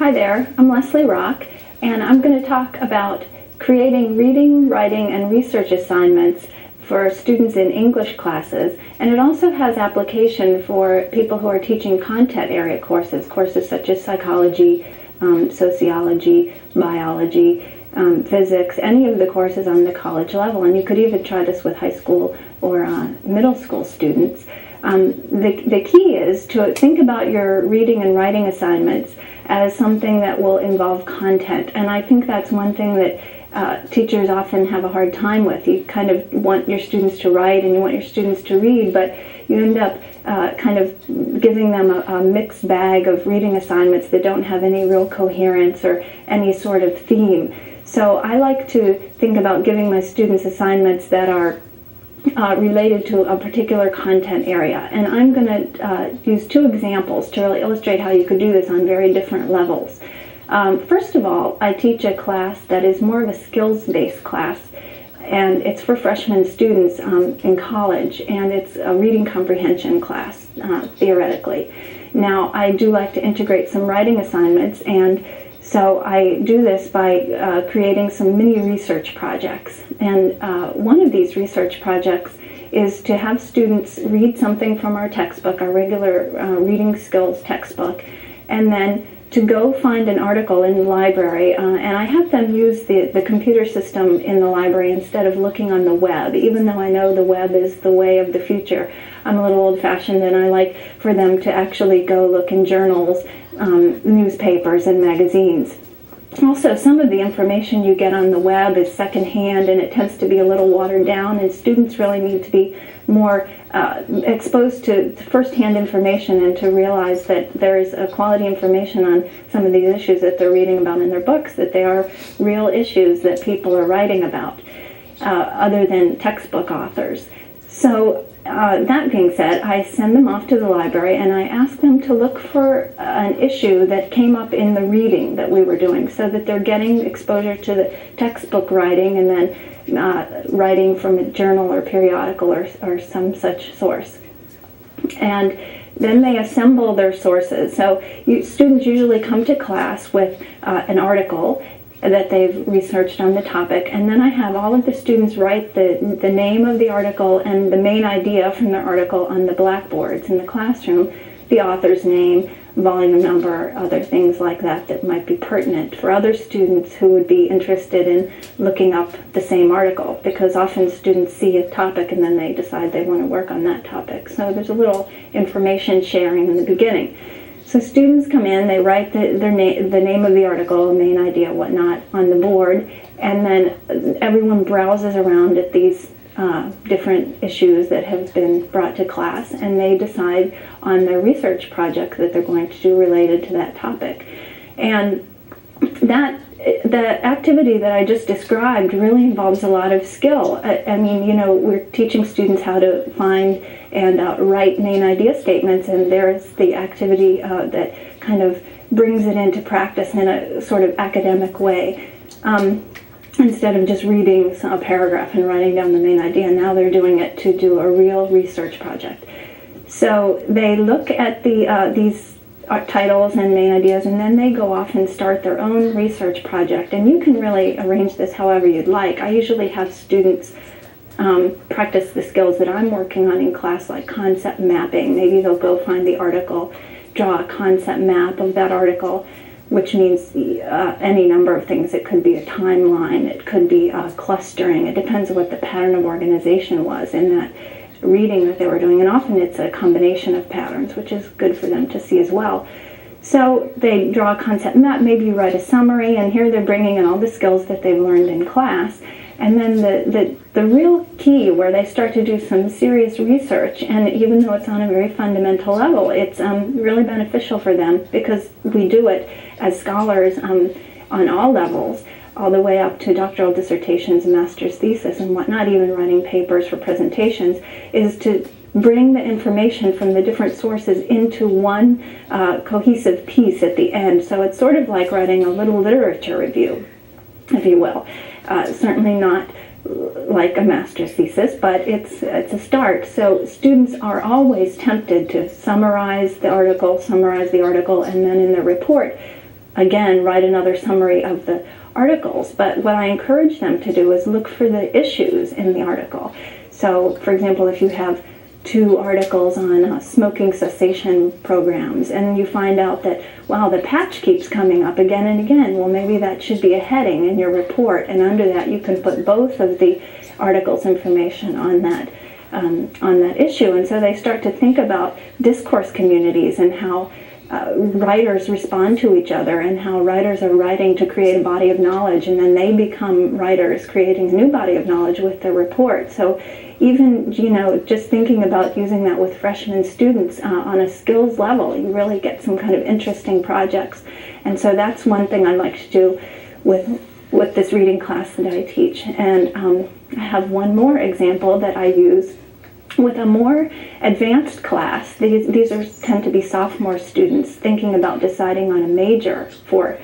Hi there, I'm Leslie Rock, and I'm going to talk about creating reading, writing, and research assignments for students in English classes, and it also has application for people who are teaching content area courses such as psychology, sociology, biology, physics, any of the courses on the college level, and you could even try this with high school or middle school students. The key is to think about your reading and writing assignments as something that will involve content, and I think that's one thing that teachers often have a hard time with. You kind of want your students to write and you want your students to read, but you end up kind of giving them a mixed bag of reading assignments that don't have any real coherence or any sort of theme. So I like to think about giving my students assignments that are related to a particular content area. And I'm going to use two examples to really illustrate how you could do this on very different levels. First of all, I teach a class that is more of a skills-based class, and it's for freshman students in college, and it's a reading comprehension class, theoretically. Now, I do like to integrate some writing assignments, and so I do this by creating some mini research projects. And one of these research projects is to have students read something from our textbook, our regular reading skills textbook, and then to go find an article in the library, and I have them use the computer system in the library instead of looking on the web, even though I know the web is the way of the future. I'm a little old-fashioned, and I like for them to actually go look in journals, newspapers, and magazines. Also, some of the information you get on the web is secondhand, and it tends to be a little watered down, and students really need to be more exposed to first-hand information and to realize that there is a quality information on some of these issues that they're reading about in their books, that they are real issues that people are writing about, other than textbook authors. So that being said, I send them off to the library and I ask them to look for an issue that came up in the reading that we were doing, so that they're getting exposure to the textbook writing and then writing from a journal or periodical or some such source. And then they assemble their sources. So students usually come to class with an article that they've researched on the topic, and then I have all of the students write the name of the article and the main idea from the article on the blackboards in the classroom, the author's name, volume number, other things like that that might be pertinent for other students who would be interested in looking up the same article, because often students see a topic and then they decide they want to work on that topic. So there's a little information sharing in the beginning. So students come in, they write the name of the article, the main idea, whatnot, on the board, and then everyone browses around at these different issues that have been brought to class, and they decide on their research project that they're going to do related to that topic. And the activity that I just described really involves a lot of skill. I mean, you know, we're teaching students how to find and write main idea statements, and there's the activity that kind of brings it into practice in a sort of academic way. Instead of just reading a paragraph and writing down the main idea, now they're doing it to do a real research project. So they look at these titles and main ideas, and then they go off and start their own research project. And you can really arrange this however you'd like. I usually have students practice the skills that I'm working on in class, like concept mapping. Maybe they'll go find the article, draw a concept map of that article, which means any number of things. It could be a timeline, it could be clustering. It depends on what the pattern of organization was in that reading that they were doing, and often it's a combination of patterns, which is good for them to see as well. So they draw a concept map, maybe you write a summary, and here they're bringing in all the skills that they've learned in class. And then the real key where they start to do some serious research, and even though it's on a very fundamental level, it's really beneficial for them, because we do it as scholars on all levels, all the way up to doctoral dissertations, master's thesis, and whatnot, even writing papers for presentations, is to bring the information from the different sources into one cohesive piece at the end. So it's sort of like writing a little literature review, if you will. Certainly not like a master's thesis, but it's a start. So students are always tempted to summarize the article, and then in the report again, write another summary of the articles. But what I encourage them to do is look for the issues in the article. So, for example, if you have 2 articles on smoking cessation programs, and you find out that, wow, the patch keeps coming up again and again, well, maybe that should be a heading in your report, and under that you can put both of the articles' information on that issue. And so they start to think about discourse communities and how writers respond to each other, and how writers are writing to create a body of knowledge, and then they become writers creating a new body of knowledge with their report. So even, just thinking about using that with freshman students on a skills level, you really get some kind of interesting projects. And so that's one thing I like to do with this reading class that I teach. And I have one more example that I use with a more advanced class. These tend to be sophomore students thinking about deciding on a major for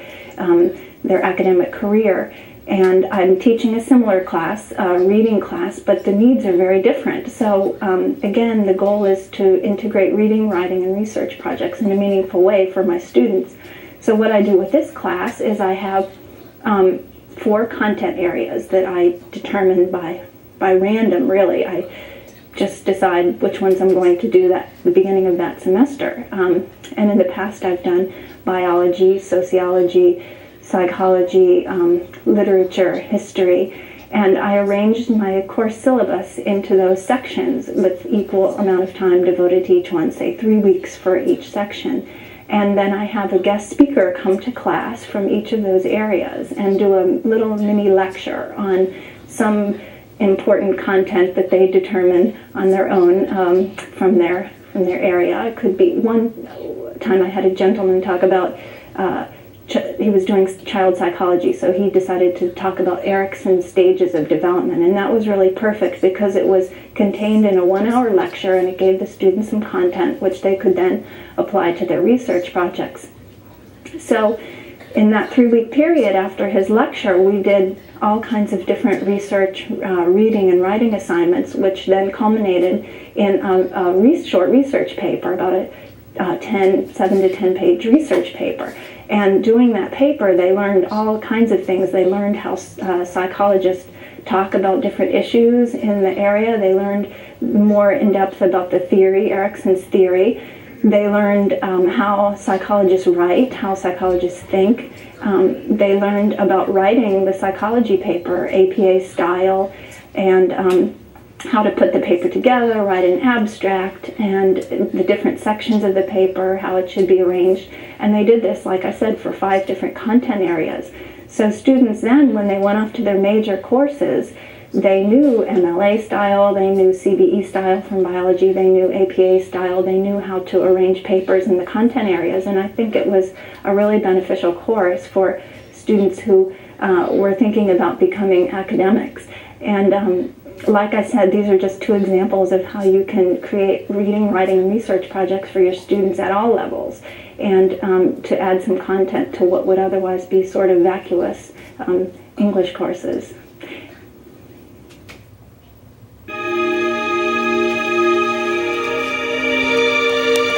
their academic career. And I'm teaching a similar class, a reading class, but the needs are very different. So again, the goal is to integrate reading, writing, and research projects in a meaningful way for my students. So what I do with this class is I have 4 content areas that I determine by random, really. I just decide which ones I'm going to do at the beginning of that semester. And in the past I've done biology, sociology, psychology, literature, history, and I arranged my course syllabus into those sections with equal amount of time devoted to each one, say 3 weeks for each section. And then I have a guest speaker come to class from each of those areas and do a little mini lecture on some important content that they determine on their own from their area. It could be, one time I had a gentleman talk about he was doing child psychology, so he decided to talk about Erickson's stages of development, and that was really perfect because it was contained in a 1-hour lecture, and it gave the students some content which they could then apply to their research projects. So in that 3-week period after his lecture, we did all kinds of different research, reading and writing assignments, which then culminated in a short research paper, about a 7 to 10 page research paper. And doing that paper, they learned all kinds of things. They learned how psychologists talk about different issues in the area. They learned more in depth about the theory, Erickson's theory. They learned how psychologists write, how psychologists think. They learned about writing the psychology paper, APA style, and how to put the paper together, write an abstract, and the different sections of the paper, how it should be arranged. And they did this, like I said, for 5 different content areas. So students then, when they went off to their major courses, they knew MLA style, they knew CBE style from biology, they knew APA style, they knew how to arrange papers in the content areas. And I think it was a really beneficial course for students who were thinking about becoming academics. And like I said, these are just 2 examples of how you can create reading, writing, and research projects for your students at all levels, and to add some content to what would otherwise be sort of vacuous English courses.